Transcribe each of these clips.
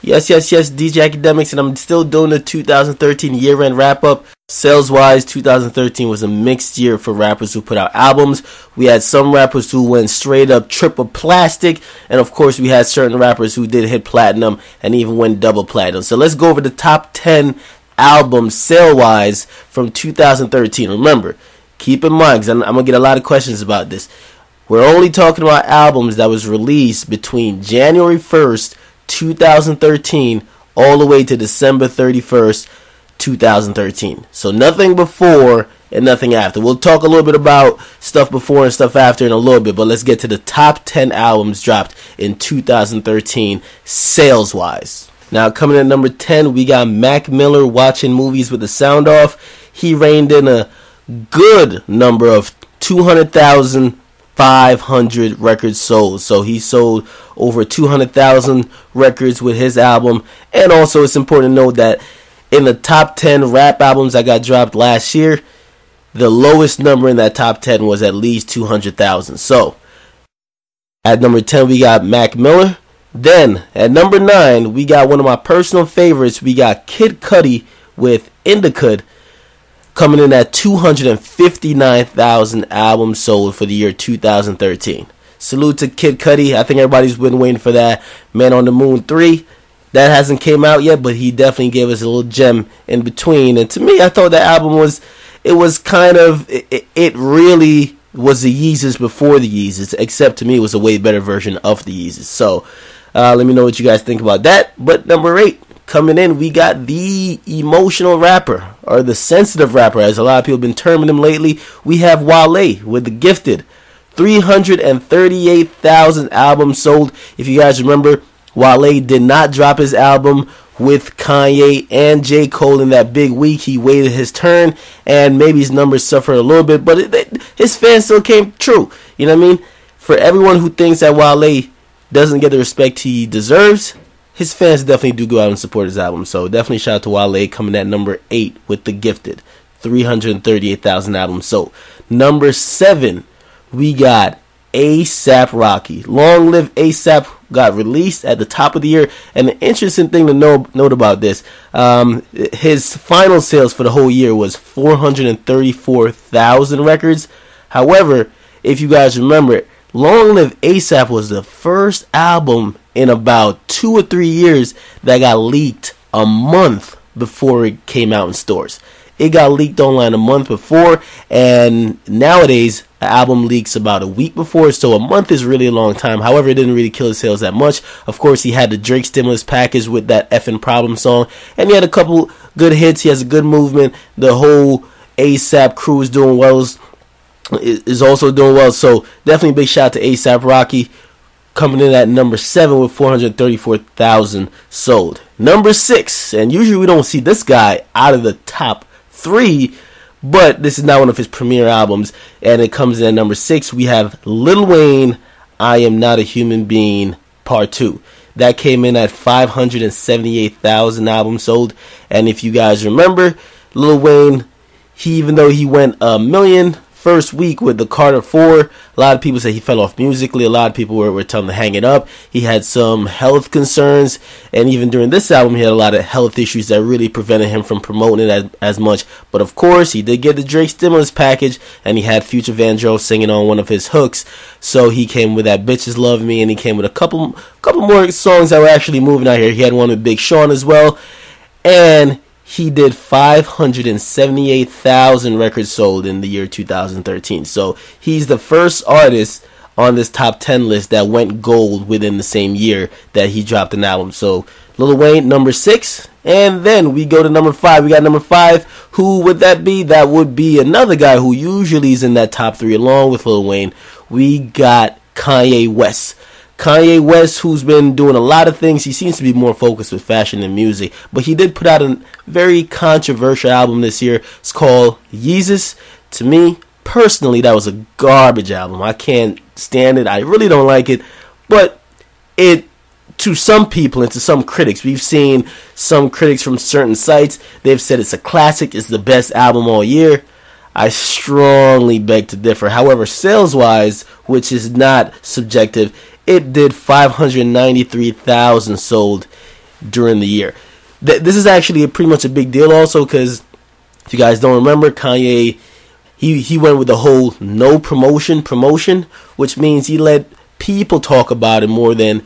Yes, DJ Akademiks, and I'm still doing the 2013 year-end wrap-up. Sales-wise, 2013 was a mixed year for rappers who put out albums. We had some rappers who went straight up triple plastic, and of course we had certain rappers who did hit platinum and even went double platinum. So let's go over the top 10 albums sale-wise from 2013. Remember, keep in mind, because I'm going to get a lot of questions about this, we're only talking about albums that was released between January 1st, 2013 all the way to December 31st, 2013. So nothing before and nothing after. We'll talk a little bit about stuff before and stuff after in a little bit, but let's get to the top 10 albums dropped in 2013 sales wise. Now coming in at number 10, we got Mac Miller, Watching Movies with the Sound Off. He reigned in a good number of 200,500 records sold. So he sold over 200,000 records with his album. And also it's important to note that in the top 10 rap albums that got dropped last year, the lowest number in that top 10 was at least 200,000. So at number 10 we got Mac Miller. Then at number 9 we got one of my personal favorites. We got Kid Cudi with Indicud, coming in at 259,000 albums sold for the year 2013. Salute to Kid Cudi. I think everybody's been waiting for that Man on the Moon 3. That hasn't came out yet, but he definitely gave us a little gem in between. And to me, I thought that album was really was the Yeezus before the Yeezus, except to me it was a way better version of the Yeezus. So let me know what you guys think about that. But number 8, coming in, we got the emotional rapper, or the sensitive rapper, as a lot of people have been terming him lately. We have WALE with The Gifted. 338,000 albums sold. If you guys remember, WALE did not drop his album with Kanye and J. Cole in that big week. He waited his turn, and maybe his numbers suffered a little bit, but his fans still came true. You know what I mean? For everyone who thinks that WALE doesn't get the respect he deserves, his fans definitely do go out and support his album. So definitely shout out to WALE, coming at number 8 with The Gifted. 338,000 albums sold. Number 7, we got A$AP Rocky. Long Live A$AP got released at the top of the year. And the interesting thing to note about this, his final sales for the whole year was 434,000 records. However, if you guys remember, Long Live A$AP was the first album in about 2 or 3 years that got leaked a month before it came out in stores. It got leaked online a month before, and nowadays an album leaks about a week before, so a month is really a long time. However, it didn't really kill his sales that much. Of course, he had the Drake stimulus package with that Effin' Problem song, and he had a couple good hits. He has a good movement. The whole A$AP crew is doing well, is also doing well. So definitely big shout out to A$AP Rocky, coming in at number 7 with 434,000 sold. Number 6, and usually we don't see this guy out of the top 3, but this is not one of his premiere albums, and it comes in at number 6. We have Lil Wayne, I Am Not a Human Being, Part 2. That came in at 578,000 albums sold. And if you guys remember, Lil Wayne, even though he went a million first week with the Carta 4, a lot of people say he fell off musically. A lot of people were telling him to hang it up. He had some health concerns, and even during this album he had a lot of health issues that really prevented him from promoting it as much. But of course, he did get the Drake stimulus package, and he had Future Vandross singing on one of his hooks, so he came with that Bitches Love Me, and he came with a couple more songs that were actually moving out here. He had one with Big Sean as well, and he did 578,000 records sold in the year 2013. So he's the first artist on this top 10 list that went gold within the same year that he dropped an album. So Lil Wayne, number 6. And then we go to number 5. We got number 5. Who would that be? That would be another guy who usually is in that top 3 along with Lil Wayne. We got Kanye West. Kanye West, who's been doing a lot of things. He seems to be more focused with fashion and music, but he did put out a very controversial album this year. It's called Yeezus. To me, personally, that was a garbage album. I can't stand it. I really don't like it, but it, to some people and to some critics, we've seen some critics from certain sites, they've said it's a classic, it's the best album all year. I strongly beg to differ. However, sales-wise, which is not subjective, it did 593,000 sold. during the year. This is actually pretty much a big deal also, because if you guys don't remember, Kanye, he went with the whole no promotion, which means he let people talk about it more than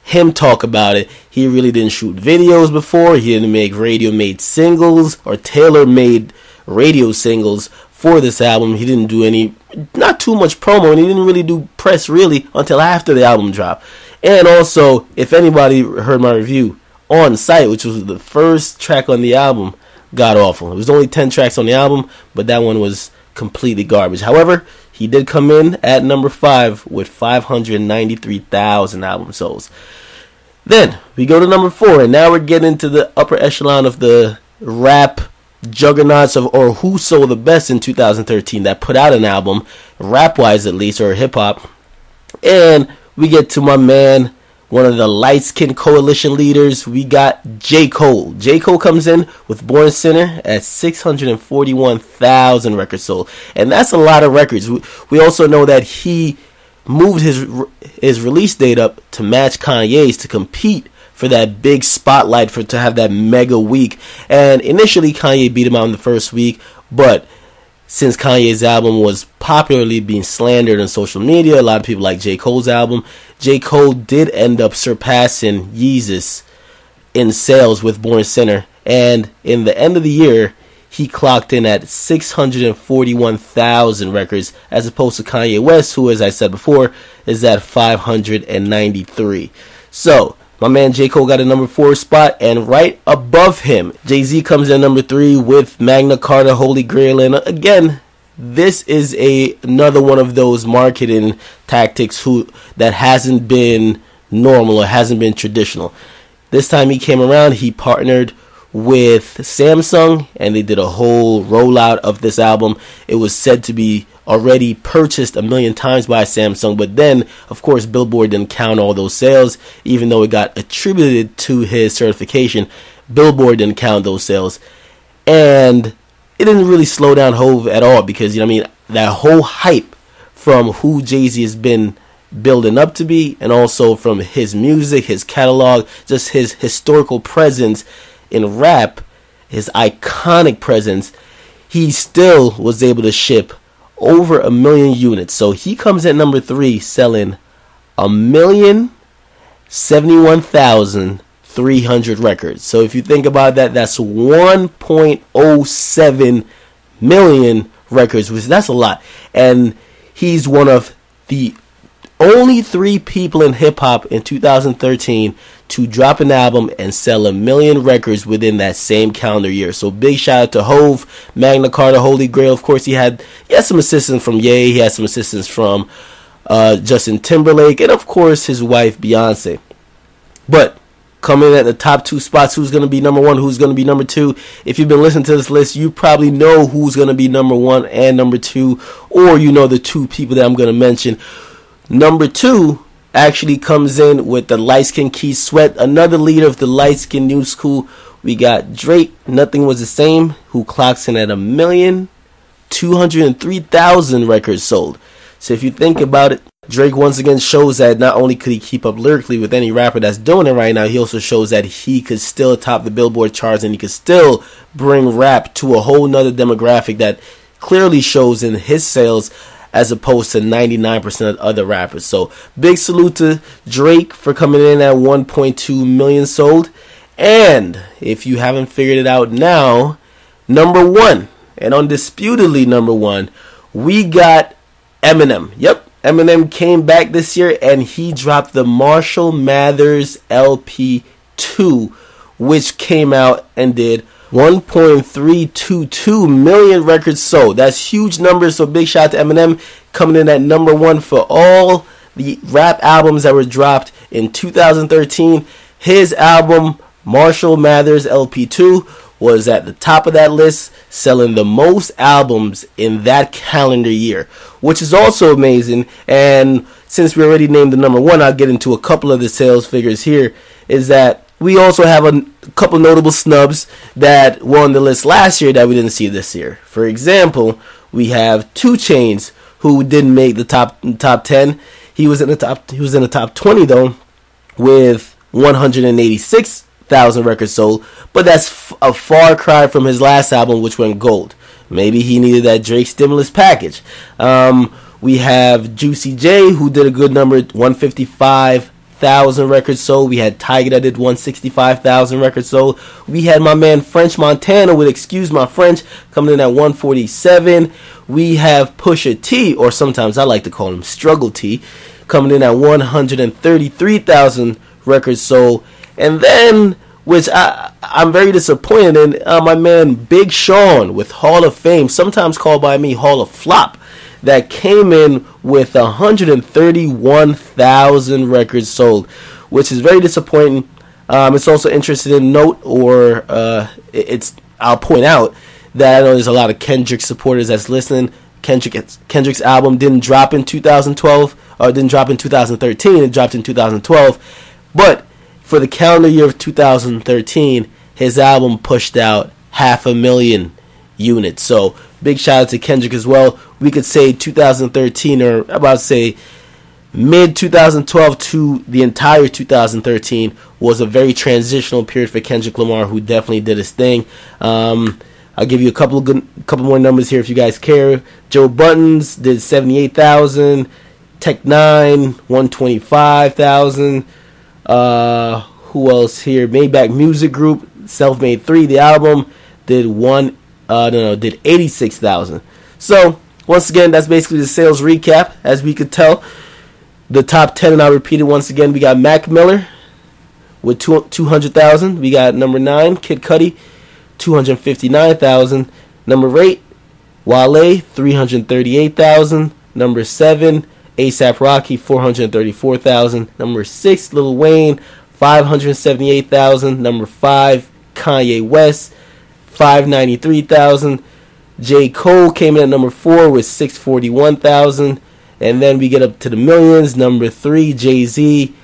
him talk about it. He really didn't shoot videos before. He didn't make radio-made singles or tailor-made radio singles for this album. He didn't do not too much promo, and he didn't really do press really until after the album dropped. And also, if anybody heard my review, On Sight, which was the first track on the album, god awful. It was only 10 tracks on the album, but that one was completely garbage. However, he did come in at number 5 with 593,000 album sales. Then we go to number 4, and now we're getting into the upper echelon of the rap juggernauts or who sold the best in 2013 that put out an album, rap wise at least, or hip hop. And we get to my man, one of the light skin coalition leaders. We got J. Cole. J. Cole comes in with Born Sinner at 641,000 records sold, and that's a lot of records. We also know that he moved his release date up to match Kanye's to compete for that big spotlight, to have that mega week. And initially Kanye beat him out in the first week, but since Kanye's album was popularly being slandered on social media, a lot of people like J. Cole's album. J. Cole did end up surpassing Yeezus in sales with Born Sinner, and in the end of the year he clocked in at 641,000 records, as opposed to Kanye West, who, as I said before, is at 593. So my man J. Cole got a number 4 spot, and right above him, Jay-Z comes in number 3 with Magna, Carta, Holy Grail. And again, this is another one of those marketing tactics that hasn't been normal or hasn't been traditional. This time he came around, he partnered with Samsung, and they did a whole rollout of this album. It was said to be already purchased 1 million times by Samsung, but then of course Billboard didn't count all those sales, even though it got attributed to his certification. Billboard didn't count those sales, and it didn't really slow down Hove at all, because that whole hype from who Jay-Z has been building up to be, and also from his music, his catalog, just his historical presence in rap, his iconic presence, he still was able to ship over 1 million units. So he comes at number 3 selling 1,071,300 records. So if you think about that, that's 1.07 million records, which that's a lot. And he's one of the only 3 people in hip hop in 2013 to drop an album and sell 1 million records within that same calendar year. So big shout out to Hove, Magna Carta, Holy Grail. Of course, he had some assistance from Ye, he had some assistance from Justin Timberlake, and of course his wife Beyonce. But coming at the top 2 spots, who's going to be number 1, who's going to be number 2? If you've been listening to this list, you probably know who's going to be number 1 and number 2, or the 2 people that I'm going to mention. Number 2 actually comes in with the light-skinned Keith Sweat, another leader of the light-skinned new school. We got Drake, Nothing Was the Same, who clocks in at 1,203,000 records sold. So if you think about it, Drake once again shows that not only could he keep up lyrically with any rapper that's doing it right now, he also shows that he could still top the Billboard charts, and he could still bring rap to a whole nother demographic that clearly shows in his sales, as opposed to 99% of other rappers. So big salute to Drake for coming in at 1.2 million sold. And if you haven't figured it out now, number 1, and undisputedly number 1, we got EMINEM. Yep, EMINEM came back this year, and he dropped the Marshall Mathers LP 2, which came out and did 1.322 million records sold. That's huge numbers. So big shout out to EMINEM, coming in at number 1 for all the rap albums that were dropped in 2013. His album Marshall Mathers LP2 was at the top of that list, selling the most albums in that calendar year, which is also amazing. And since we already named the number 1, I'll get into a couple of the sales figures here. Is that we also have a couple notable snubs that were on the list last year that we didn't see this year. For example, we have 2 Chainz, who didn't make the top 10. He was in the top 20 though, with 186 records sold, but that's a far cry from his last album, which went gold. Maybe he needed that Drake stimulus package. We have Juicy J, who did a good number, 155,000 records sold. We had TYGA that did 165,000 records sold. We had my man French Montana with Excuse My French coming in at 147. We have Pusha T, or sometimes I like to call him Struggle T, coming in at 133,000 records sold. And then, which I'm very disappointed in, my man Big Sean with Hall of Fame, sometimes called by me Hall of Flop, that came in with 131,000 records sold, which is very disappointing. It's also interesting to note, or I'll point out that I know there's a lot of Kendrick supporters that's listening. Kendrick's album didn't drop in 2012, or didn't drop in 2013. It dropped in 2012, but for the calendar year of 2013, his album pushed out 500,000 units. So big shout out to Kendrick as well. We could say 2013, or about to say mid 2012 to the entire 2013 was a very transitional period for Kendrick Lamar, who definitely did his thing. I'll give you a couple more numbers here if you guys care. Joe Buttons did 78,000. Tech 9 125,000. Who else here? Maybach Music Group, Self-Made 3, the album, did 86,000. So once again, that's basically the sales recap. As we could tell, the top 10, and I'll repeat it once again. We got Mac Miller with 200,000. We got number 9, Kid Cudi, 259,000. Number 8, Wale, 338,000. Number 7, A$AP Rocky, 434,000. Number 6, Lil Wayne, 578,000. Number 5, Kanye West, 593,000. J. Cole came in at number 4 with 641,000. And then we get up to the millions. Number 3, Jay-Z,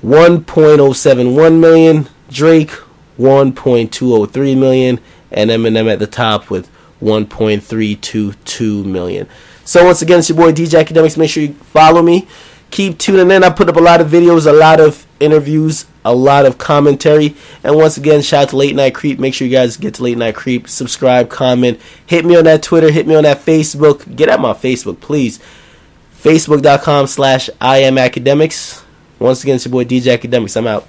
1.071 million. Drake, 1.203 million. And Eminem at the top with 1.322 million. So once again, it's your boy DJ Akademiks. Make sure you follow me. Keep tuning in. I put up a lot of videos, a lot of interviews, a lot of commentary. And once again, shout out to Late Night Creep. Make sure you guys get to Late Night Creep. Subscribe, comment. Hit me on that Twitter. Hit me on that Facebook. Get at my Facebook, please. Facebook.com/IamAkademiks. Once again, it's your boy DJ Akademiks. I'm out.